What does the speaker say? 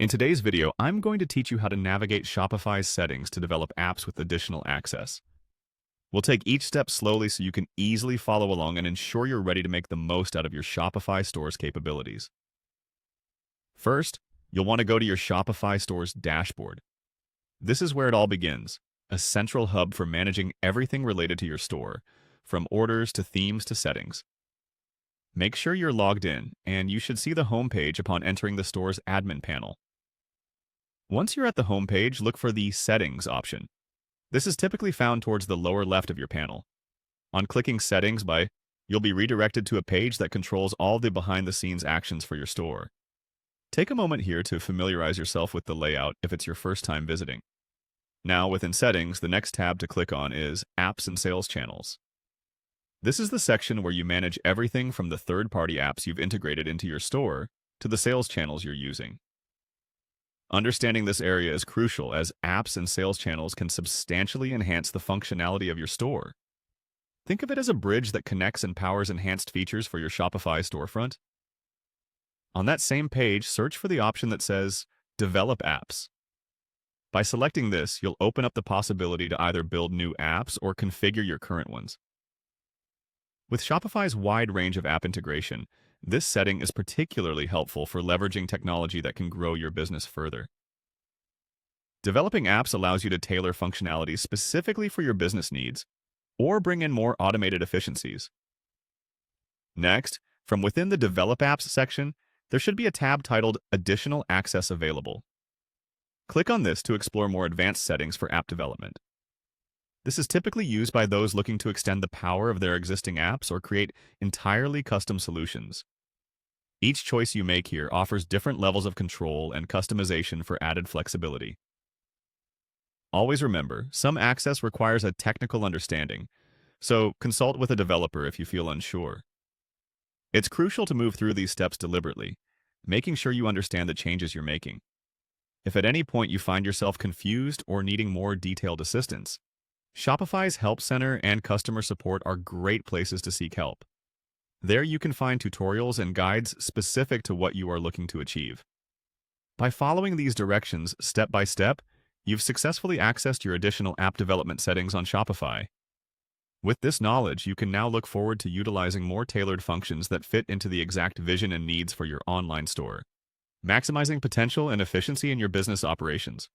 In today's video, I'm going to teach you how to navigate Shopify's settings to develop apps with additional access. We'll take each step slowly so you can easily follow along and ensure you're ready to make the most out of your Shopify store's capabilities. First, you'll want to go to your Shopify store's dashboard. This is where it all begins, a central hub for managing everything related to your store, from orders to themes to settings. Make sure you're logged in, and you should see the home page upon entering the store's admin panel. Once you're at the home page, look for the Settings option. This is typically found towards the lower left of your panel. On clicking Settings, you'll be redirected to a page that controls all the behind-the-scenes actions for your store. Take a moment here to familiarize yourself with the layout if it's your first time visiting. Now, within Settings, the next tab to click on is Apps and Sales Channels. This is the section where you manage everything from the third-party apps you've integrated into your store to the sales channels you're using. Understanding this area is crucial, as apps and sales channels can substantially enhance the functionality of your store. Think of it as a bridge that connects and powers enhanced features for your Shopify storefront. On that same page, search for the option that says Develop Apps. By selecting this, you'll open up the possibility to either build new apps or configure your current ones. With Shopify's wide range of app integration, this setting is particularly helpful for leveraging technology that can grow your business further. Developing apps allows you to tailor functionality specifically for your business needs, or bring in more automated efficiencies. Next, from within the Develop Apps section, there should be a tab titled Additional Access Available. Click on this to explore more advanced settings for app development. This is typically used by those looking to extend the power of their existing apps or create entirely custom solutions. Each choice you make here offers different levels of control and customization for added flexibility. Always remember, some access requires a technical understanding, so consult with a developer if you feel unsure. It's crucial to move through these steps deliberately, making sure you understand the changes you're making. If at any point you find yourself confused or needing more detailed assistance, Shopify's Help Center and customer support are great places to seek help. There you can find tutorials and guides specific to what you are looking to achieve. By following these directions step by step, you've successfully accessed your additional app development settings on Shopify. With this knowledge, you can now look forward to utilizing more tailored functions that fit into the exact vision and needs for your online store, maximizing potential and efficiency in your business operations.